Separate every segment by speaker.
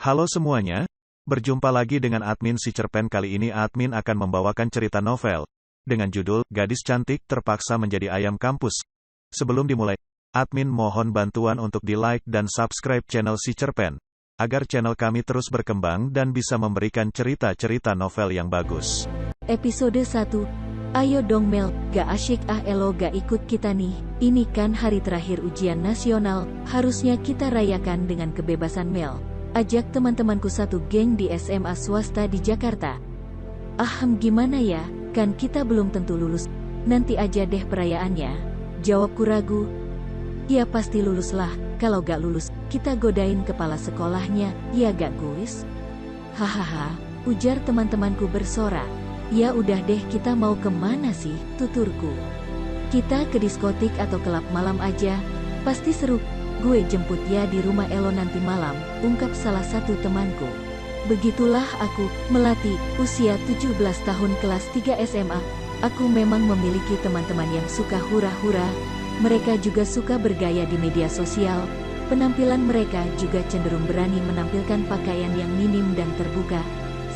Speaker 1: Halo semuanya, berjumpa lagi dengan admin si cerpen. Kali ini admin akan membawakan cerita novel dengan judul Gadis Cantik Terpaksa Menjadi Ayam Kampus. Sebelum dimulai, admin mohon bantuan untuk di-like dan subscribe channel si cerpen, agar channel kami terus berkembang dan bisa memberikan cerita-cerita novel yang bagus.
Speaker 2: Episode 1. Ayo dong Mel, gak asyik elo gak ikut kita nih. Ini kan hari terakhir ujian nasional, harusnya kita rayakan dengan kebebasan Mel. Ajak teman-temanku satu geng di SMA swasta di Jakarta. Gimana ya, kan kita belum tentu lulus. Nanti aja deh perayaannya. Jawabku ragu. Ya pasti lulus lah, kalau gak lulus, kita godain kepala sekolahnya, ya gak guys? Hahaha, ujar teman-temanku bersorak. Ya udah deh, kita mau kemana sih, tuturku? Kita ke diskotik atau klub malam aja, pasti seru. Gue jemput ya di rumah Elo nanti malam, ungkap salah satu temanku. Begitulah aku, Melati, usia 17 tahun kelas 3 SMA. Aku memang memiliki teman-teman yang suka hura-hura. Mereka juga suka bergaya di media sosial. Penampilan mereka juga cenderung berani menampilkan pakaian yang minim dan terbuka.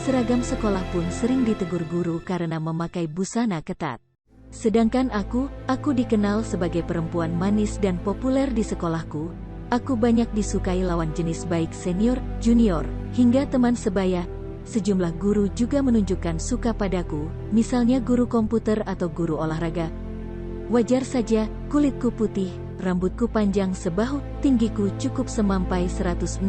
Speaker 2: Seragam sekolah pun sering ditegur guru karena memakai busana ketat. Sedangkan aku dikenal sebagai perempuan manis dan populer di sekolahku. Aku banyak disukai lawan jenis baik senior, junior, hingga teman sebaya. Sejumlah guru juga menunjukkan suka padaku, misalnya guru komputer atau guru olahraga. Wajar saja, kulitku putih, rambutku panjang sebahu, tinggiku cukup semampai 165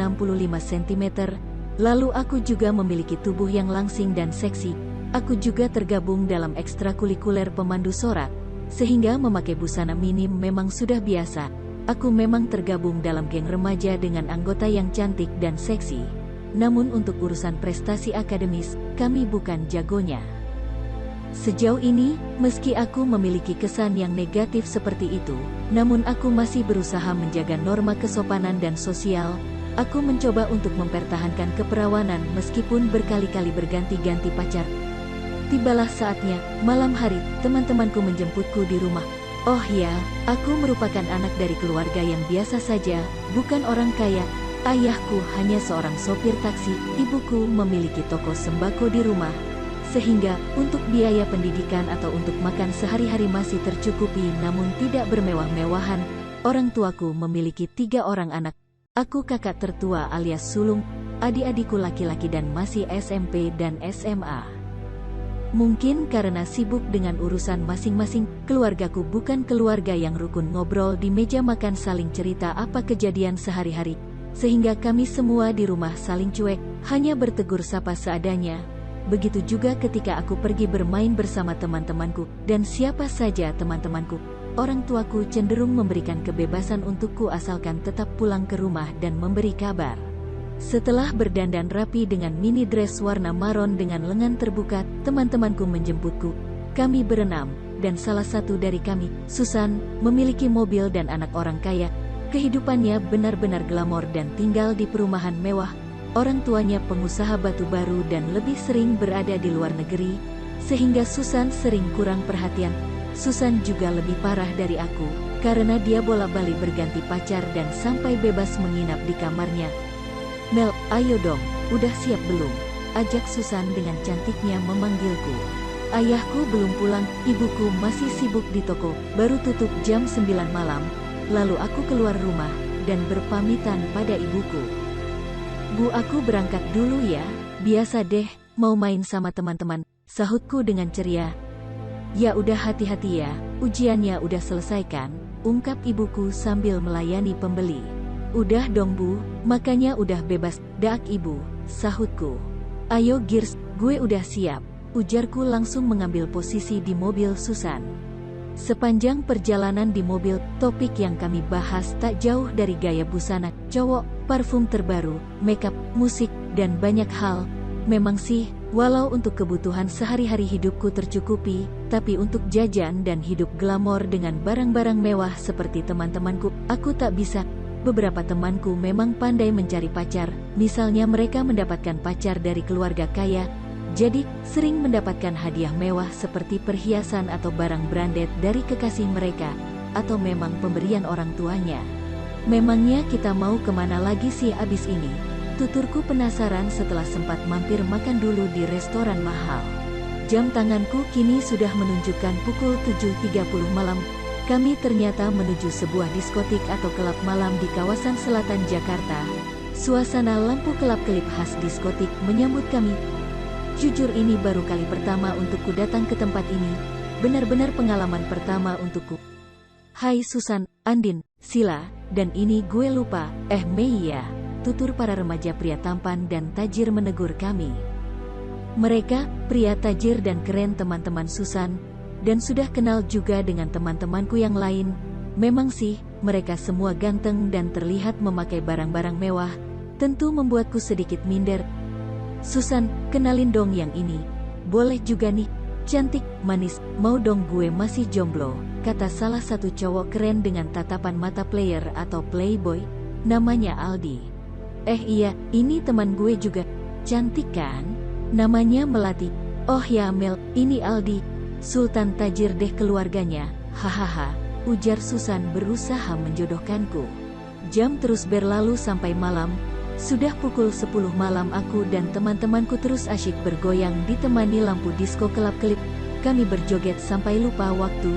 Speaker 2: cm. Lalu aku juga memiliki tubuh yang langsing dan seksi. Aku juga tergabung dalam ekstrakurikuler pemandu sorak, sehingga memakai busana minim memang sudah biasa. Aku memang tergabung dalam geng remaja dengan anggota yang cantik dan seksi. Namun untuk urusan prestasi akademis, kami bukan jagonya. Sejauh ini, meski aku memiliki kesan yang negatif seperti itu, namun aku masih berusaha menjaga norma kesopanan dan sosial. Aku mencoba untuk mempertahankan keperawanan meskipun berkali-kali berganti-ganti pacar. Tibalah saatnya, malam hari, teman-temanku menjemputku di rumah. Oh ya, aku merupakan anak dari keluarga yang biasa saja, bukan orang kaya. Ayahku hanya seorang sopir taksi, ibuku memiliki toko sembako di rumah. Sehingga, untuk biaya pendidikan atau untuk makan sehari-hari masih tercukupi namun tidak bermewah-mewahan. Orang tuaku memiliki 3 orang anak. Aku kakak tertua alias sulung, adik-adikku laki-laki dan masih SMP dan SMA. Mungkin karena sibuk dengan urusan masing-masing, keluargaku bukan keluarga yang rukun ngobrol di meja makan saling cerita apa kejadian sehari-hari. Sehingga kami semua di rumah saling cuek, hanya bertegur sapa seadanya. Begitu juga ketika aku pergi bermain bersama teman-temanku, dan siapa saja teman-temanku. Orang tuaku cenderung memberikan kebebasan untukku asalkan tetap pulang ke rumah dan memberi kabar. Setelah berdandan rapi dengan mini dress warna maron dengan lengan terbuka, teman-temanku menjemputku. Kami berenam, dan salah satu dari kami, Susan, memiliki mobil dan anak orang kaya. Kehidupannya benar-benar glamor dan tinggal di perumahan mewah. Orang tuanya pengusaha batu baru dan lebih sering berada di luar negeri, sehingga Susan sering kurang perhatian. Susan juga lebih parah dari aku, karena dia bola-balik berganti pacar dan sampai bebas menginap di kamarnya. Mel, ayo dong, udah siap belum? Ajak Susan dengan cantiknya memanggilku. Ayahku belum pulang, ibuku masih sibuk di toko, baru tutup jam 9 malam. Lalu aku keluar rumah, dan berpamitan pada ibuku. Bu, aku berangkat dulu ya, biasa deh, mau main sama teman-teman, sahutku dengan ceria. Ya udah hati-hati ya, ujiannya udah selesai kan? Ungkap ibuku sambil melayani pembeli. Udah dong bu, makanya udah bebas, daak ibu, sahutku. Ayo Girs, gue udah siap, ujarku langsung mengambil posisi di mobil Susan. Sepanjang perjalanan di mobil, topik yang kami bahas tak jauh dari gaya busana, cowok, parfum terbaru, makeup, musik, dan banyak hal. Memang sih, walau untuk kebutuhan sehari-hari hidupku tercukupi, tapi untuk jajan dan hidup glamor dengan barang-barang mewah seperti teman-temanku, aku tak bisa. Beberapa temanku memang pandai mencari pacar, misalnya mereka mendapatkan pacar dari keluarga kaya, jadi sering mendapatkan hadiah mewah seperti perhiasan atau barang branded dari kekasih mereka, atau memang pemberian orang tuanya. Memangnya kita mau kemana lagi sih abis ini? Tuturku penasaran setelah sempat mampir makan dulu di restoran mahal. Jam tanganku kini sudah menunjukkan pukul 7.30 malam. Kami ternyata menuju sebuah diskotik atau kelab malam di kawasan selatan Jakarta. Suasana lampu kelap-kelip khas diskotik menyambut kami. Jujur ini baru kali pertama untukku datang ke tempat ini. Benar-benar pengalaman pertama untukku. Hai Susan, Andin, Sila, dan ini gue lupa, Mei ya. Tutur para remaja pria tampan dan tajir menegur kami. Mereka, pria tajir dan keren teman-teman Susan, dan sudah kenal juga dengan teman-temanku yang lain. Memang sih, mereka semua ganteng dan terlihat memakai barang-barang mewah, tentu membuatku sedikit minder. Susan, kenalin dong yang ini. Boleh juga nih, cantik, manis, mau dong gue masih jomblo, kata salah satu cowok keren dengan tatapan mata player atau playboy, namanya Aldi. Iya, ini teman gue juga. Cantik kan? Namanya Melati. Oh ya Mel, ini Aldi. Sultan tajir deh keluarganya. Hahaha, ujar Susan berusaha menjodohkanku. Jam terus berlalu sampai malam. Sudah pukul 10 malam aku dan teman-temanku terus asyik bergoyang ditemani lampu disko kelap-kelip. Kami berjoget sampai lupa waktu.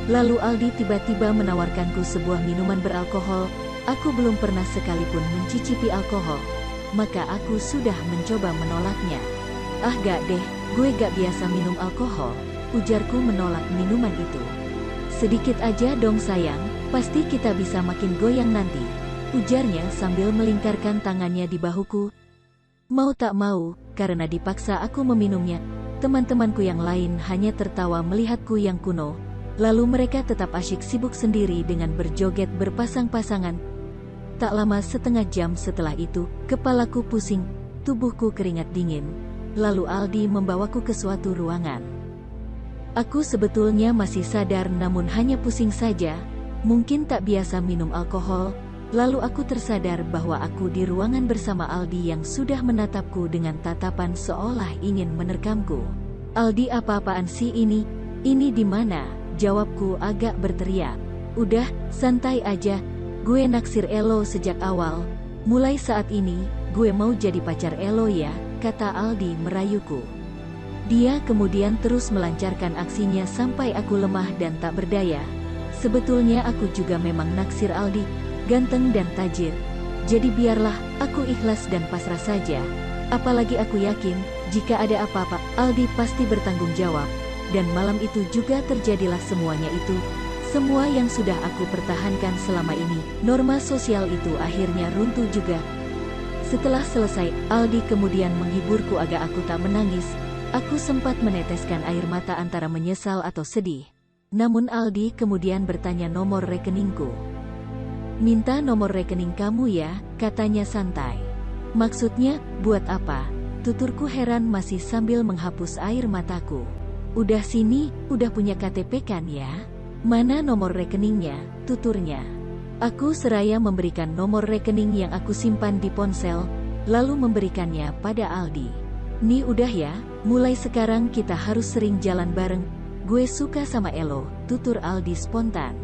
Speaker 2: Lalu Aldi tiba-tiba menawarkanku sebuah minuman beralkohol. Aku belum pernah sekalipun mencicipi alkohol, maka aku sudah mencoba menolaknya. Ah gak deh, gue gak biasa minum alkohol, ujarku menolak minuman itu. Sedikit aja dong sayang, pasti kita bisa makin goyang nanti, ujarnya sambil melingkarkan tangannya di bahuku. Mau tak mau, karena dipaksa aku meminumnya, teman-temanku yang lain hanya tertawa melihatku yang kuno. Lalu mereka tetap asyik sibuk sendiri dengan berjoget berpasang-pasangan. Tak lama setengah jam setelah itu, kepalaku pusing, tubuhku keringat dingin. Lalu Aldi membawaku ke suatu ruangan. Aku sebetulnya masih sadar namun hanya pusing saja, mungkin tak biasa minum alkohol. Lalu aku tersadar bahwa aku di ruangan bersama Aldi yang sudah menatapku dengan tatapan seolah ingin menerkamku. Aldi, apa-apaan sih ini? Ini di mana? Jawabku agak berteriak. Udah, santai aja. Gue naksir Elo sejak awal. Mulai saat ini, gue mau jadi pacar Elo ya, kata Aldi merayuku. Dia kemudian terus melancarkan aksinya sampai aku lemah dan tak berdaya. Sebetulnya aku juga memang naksir Aldi, ganteng dan tajir. Jadi biarlah, aku ikhlas dan pasrah saja. Apalagi aku yakin, jika ada apa-apa, Aldi pasti bertanggung jawab. Dan malam itu juga terjadilah semuanya itu. Semua yang sudah aku pertahankan selama ini, norma sosial itu akhirnya runtuh juga. Setelah selesai, Aldi kemudian menghiburku agar aku tak menangis. Aku sempat meneteskan air mata antara menyesal atau sedih. Namun Aldi kemudian bertanya nomor rekeningku. Minta nomor rekening kamu ya, katanya santai. Maksudnya, buat apa? Tuturku heran masih sambil menghapus air mataku. Udah sini, udah punya KTP kan ya? Mana nomor rekeningnya, tuturnya. Aku seraya memberikan nomor rekening yang aku simpan di ponsel, lalu memberikannya pada Aldi. Nih udah ya, mulai sekarang kita harus sering jalan bareng. Gue suka sama Elo, tutur Aldi spontan.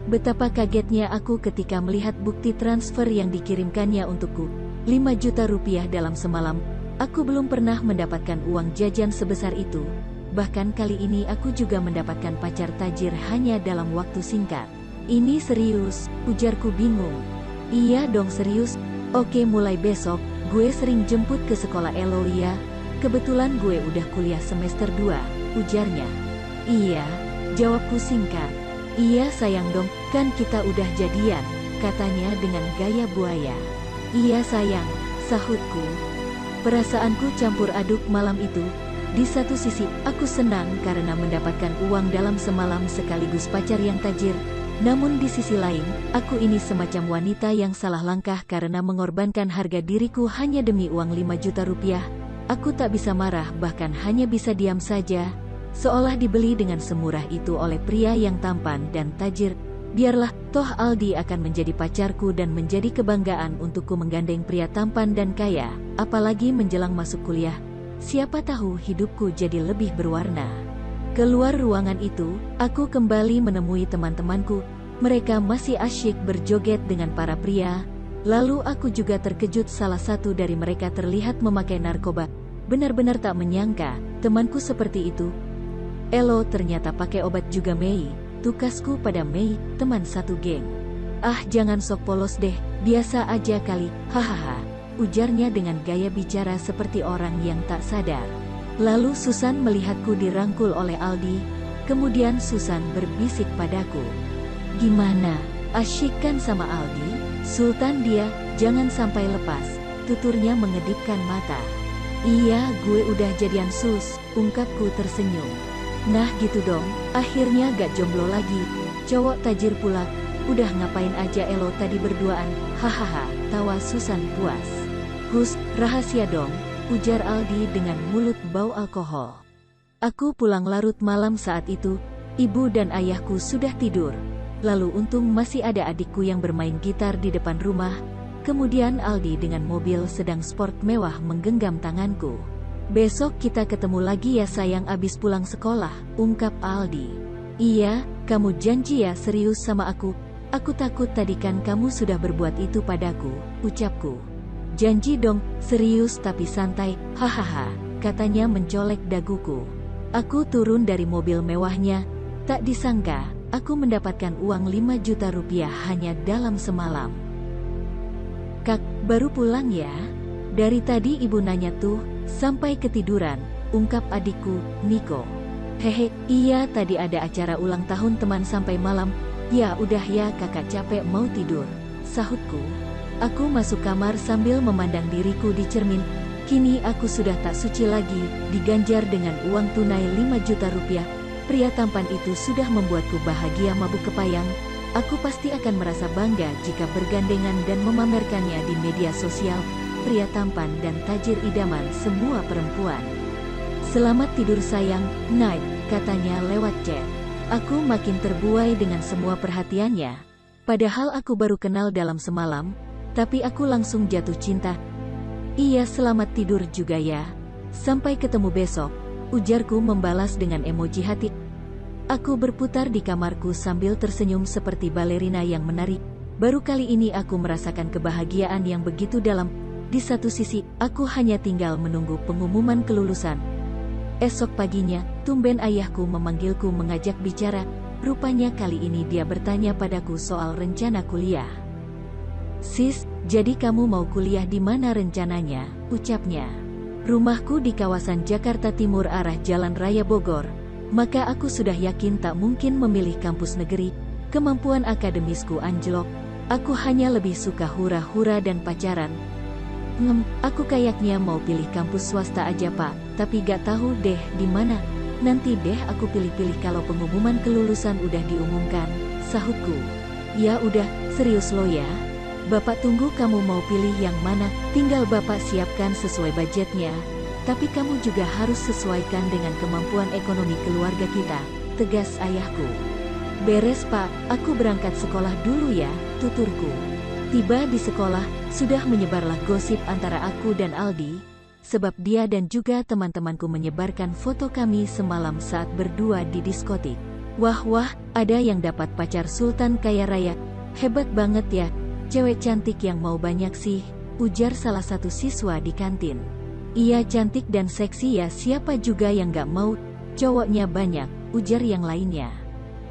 Speaker 2: Betapa kagetnya aku ketika melihat bukti transfer yang dikirimkannya untukku. 5 juta rupiah dalam semalam. Aku belum pernah mendapatkan uang jajan sebesar itu. Bahkan kali ini aku juga mendapatkan pacar tajir hanya dalam waktu singkat. Ini serius, ujarku bingung. Iya dong serius. Oke, mulai besok, gue sering jemput ke sekolah Elo ya. Kebetulan gue udah kuliah semester 2, ujarnya. Iya, jawabku singkat. Iya sayang dong, kan kita udah jadian, katanya dengan gaya buaya. Iya sayang, sahutku. Perasaanku campur aduk malam itu. Di satu sisi, aku senang karena mendapatkan uang dalam semalam sekaligus pacar yang tajir. Namun di sisi lain, aku ini semacam wanita yang salah langkah karena mengorbankan harga diriku hanya demi uang 5 juta rupiah. Aku tak bisa marah, bahkan hanya bisa diam saja. Seolah dibeli dengan semurah itu oleh pria yang tampan dan tajir. Biarlah, toh Aldi akan menjadi pacarku dan menjadi kebanggaan untukku menggandeng pria tampan dan kaya. Apalagi menjelang masuk kuliah. Siapa tahu hidupku jadi lebih berwarna. Keluar ruangan itu, aku kembali menemui teman-temanku. Mereka masih asyik berjoget dengan para pria. Lalu aku juga terkejut, salah satu dari mereka terlihat memakai narkoba. Benar-benar tak menyangka, temanku seperti itu. Elo ternyata pakai obat juga. Mei, tukasku pada Mei, teman satu geng. Ah, jangan sok polos deh, biasa aja kali, hahaha, ujarnya dengan gaya bicara seperti orang yang tak sadar. Lalu Susan melihatku dirangkul oleh Aldi, kemudian Susan berbisik padaku. Gimana, asyik kan sama Aldi? Sultan dia, jangan sampai lepas, tuturnya mengedipkan mata. Iya, gue udah jadian Sus, ungkapku tersenyum. Nah gitu dong, akhirnya gak jomblo lagi, cowok tajir pula. Udah ngapain aja Elo tadi berduaan, hahaha, tawa Susan puas. Hus, rahasia dong, ujar Aldi dengan mulut bau alkohol. Aku pulang larut malam saat itu, ibu dan ayahku sudah tidur. Lalu untung masih ada adikku yang bermain gitar di depan rumah. Kemudian Aldi dengan mobil sedang sport mewah menggenggam tanganku. Besok kita ketemu lagi ya sayang abis pulang sekolah, ungkap Aldi. Iya, kamu janji ya serius sama aku? Aku takut tadi kan kamu sudah berbuat itu padaku, ucapku. Janji dong, serius tapi santai, hahaha, katanya mencolek daguku. Aku turun dari mobil mewahnya, tak disangka, aku mendapatkan uang 5 juta rupiah hanya dalam semalam. Kak, baru pulang ya? Dari tadi ibu nanya tuh, sampai ketiduran, ungkap adikku, Niko. Hehe, iya tadi ada acara ulang tahun teman sampai malam. Ya udah ya kakak capek mau tidur, sahutku. Aku masuk kamar sambil memandang diriku di cermin. Kini aku sudah tak suci lagi, diganjar dengan uang tunai 5 juta rupiah. Pria tampan itu sudah membuatku bahagia mabuk kepayang. Aku pasti akan merasa bangga jika bergandengan dan memamerkannya di media sosial. Pria tampan dan tajir idaman semua perempuan. Selamat tidur sayang, night, katanya lewat chat. Aku makin terbuai dengan semua perhatiannya. Padahal aku baru kenal dalam semalam, tapi aku langsung jatuh cinta. Iya, selamat tidur juga ya. Sampai ketemu besok, ujarku membalas dengan emoji hati. Aku berputar di kamarku sambil tersenyum seperti balerina yang menari. Baru kali ini aku merasakan kebahagiaan yang begitu dalam. Di satu sisi, aku hanya tinggal menunggu pengumuman kelulusan. Esok paginya, tumben ayahku memanggilku mengajak bicara. Rupanya kali ini dia bertanya padaku soal rencana kuliah. Sis, jadi kamu mau kuliah di mana rencananya? Ucapnya. Rumahku di kawasan Jakarta Timur arah Jalan Raya Bogor. Maka aku sudah yakin tak mungkin memilih kampus negeri. Kemampuan akademisku anjlok. Aku hanya lebih suka hura-hura dan pacaran. Aku kayaknya mau pilih kampus swasta aja pak, tapi gak tahu deh di mana. Nanti deh aku pilih-pilih kalau pengumuman kelulusan udah diumumkan, sahutku. Ya udah, serius lo ya. Bapak tunggu kamu mau pilih yang mana, tinggal bapak siapkan sesuai budgetnya. Tapi kamu juga harus sesuaikan dengan kemampuan ekonomi keluarga kita, tegas ayahku. Beres pak, aku berangkat sekolah dulu ya, tuturku. Tiba di sekolah, sudah menyebarlah gosip antara aku dan Aldi, sebab dia dan juga teman-temanku menyebarkan foto kami semalam saat berdua di diskotik. Wah, ada yang dapat pacar sultan kaya raya, hebat banget ya, cewek cantik yang mau banyak sih, ujar salah satu siswa di kantin. Iya cantik dan seksi ya, siapa juga yang gak mau, cowoknya banyak, ujar yang lainnya.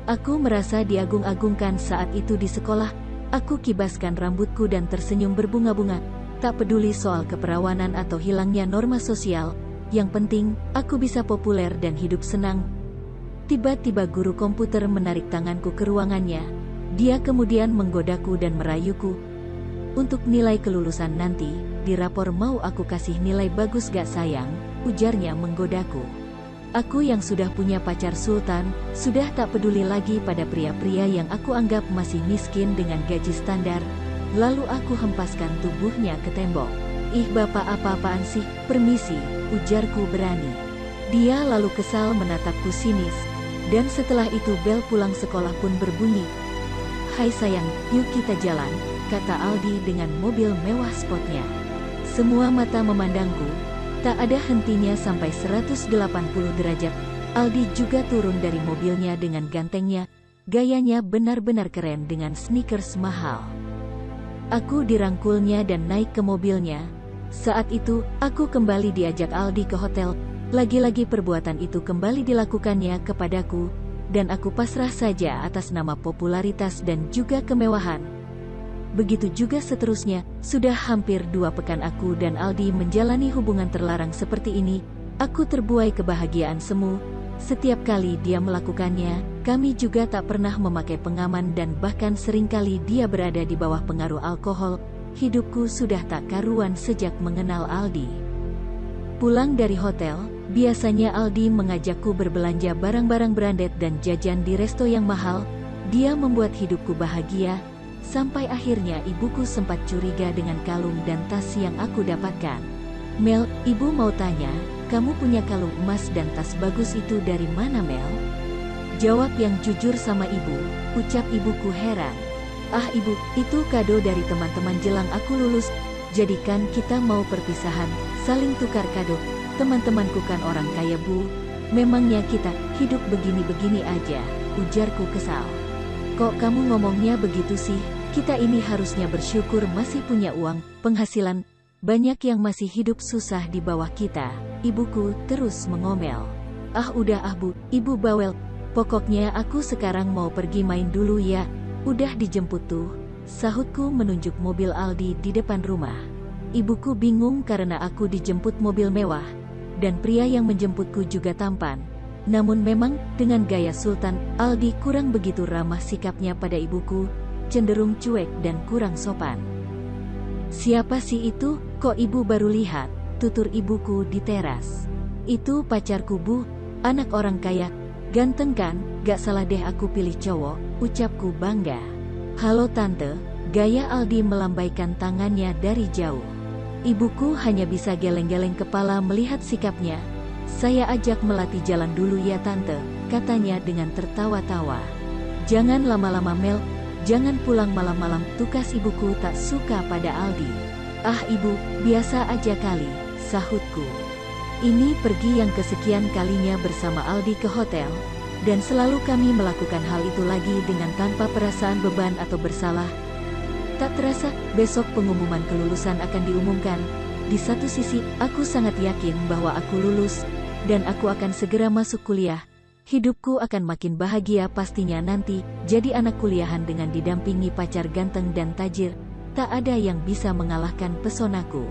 Speaker 2: Aku merasa diagung-agungkan saat itu di sekolah. Aku kibaskan rambutku dan tersenyum berbunga-bunga, tak peduli soal keperawanan atau hilangnya norma sosial, yang penting, aku bisa populer dan hidup senang. Tiba-tiba guru komputer menarik tanganku ke ruangannya, dia kemudian menggodaku dan merayuku. Untuk nilai kelulusan nanti, di rapor mau aku kasih nilai bagus gak sayang, ujarnya menggodaku. Aku yang sudah punya pacar sultan, sudah tak peduli lagi pada pria-pria yang aku anggap masih miskin dengan gaji standar. Lalu aku hempaskan tubuhnya ke tembok. Ih bapak apa-apaan sih, permisi, ujarku berani. Dia lalu kesal menatapku sinis. Dan setelah itu bel pulang sekolah pun berbunyi. Hai sayang, yuk kita jalan, kata Aldi dengan mobil mewah sportnya. Semua mata memandangku. Tak ada hentinya sampai 180 derajat. Aldi juga turun dari mobilnya dengan gantengnya. Gayanya benar-benar keren dengan sneakers mahal. Aku dirangkulnya dan naik ke mobilnya. Saat itu, aku kembali diajak Aldi ke hotel. Lagi-lagi perbuatan itu kembali dilakukannya kepadaku, dan aku pasrah saja atas nama popularitas dan juga kemewahan. Begitu juga seterusnya, sudah hampir 2 pekan aku dan Aldi menjalani hubungan terlarang seperti ini. Aku terbuai kebahagiaan semu. Setiap kali dia melakukannya, kami juga tak pernah memakai pengaman dan bahkan seringkali dia berada di bawah pengaruh alkohol. Hidupku sudah tak karuan sejak mengenal Aldi. Pulang dari hotel, biasanya Aldi mengajakku berbelanja barang-barang branded dan jajan di resto yang mahal. Dia membuat hidupku bahagia. Sampai akhirnya ibuku sempat curiga dengan kalung dan tas yang aku dapatkan. Mel, ibu mau tanya, kamu punya kalung emas dan tas bagus itu dari mana, Mel? Jawab yang jujur sama ibu, ucap ibuku heran. Ah ibu, itu kado dari teman-teman jelang aku lulus. Jadikan kita mau perpisahan, saling tukar kado. Teman-temanku kan orang kaya bu. Memangnya kita hidup begini-begini aja, ujarku kesal. Kok kamu ngomongnya begitu sih? Kita ini harusnya bersyukur masih punya uang, penghasilan. Banyak yang masih hidup susah di bawah kita. Ibuku terus mengomel. Ah udah bu, ibu bawel. Pokoknya aku sekarang mau pergi main dulu ya. Udah dijemput tuh, sahutku menunjuk mobil Aldi di depan rumah. Ibuku bingung karena aku dijemput mobil mewah, dan pria yang menjemputku juga tampan. Namun memang, dengan gaya sultan, Aldi kurang begitu ramah sikapnya pada ibuku, cenderung cuek dan kurang sopan. Siapa sih itu? Kok ibu baru lihat? Tutur ibuku di teras. Itu pacarku bu, anak orang kaya. Ganteng kan? Gak salah deh aku pilih cowok, ucapku bangga. Halo tante, gaya Aldi melambaikan tangannya dari jauh. Ibuku hanya bisa geleng-geleng kepala melihat sikapnya. Saya ajak melatih jalan dulu ya tante, katanya dengan tertawa-tawa. Jangan lama-lama Mel, jangan pulang malam-malam, tukas ibuku tak suka pada Aldi. Ah ibu, biasa aja kali, sahutku. Ini pergi yang kesekian kalinya bersama Aldi ke hotel, dan selalu kami melakukan hal itu lagi dengan tanpa perasaan beban atau bersalah. Tak terasa, besok pengumuman kelulusan akan diumumkan. Di satu sisi, aku sangat yakin bahwa aku lulus, dan aku akan segera masuk kuliah. Hidupku akan makin bahagia pastinya nanti, jadi anak kuliahan dengan didampingi pacar ganteng dan tajir. Tak ada yang bisa mengalahkan pesonaku.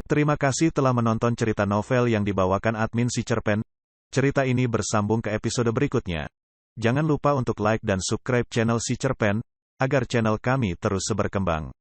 Speaker 1: Terima kasih telah menonton cerita novel yang dibawakan admin si Cerpen. Cerita ini bersambung ke episode berikutnya. Jangan lupa untuk like dan subscribe channel si Cerpen, agar channel kami terus berkembang.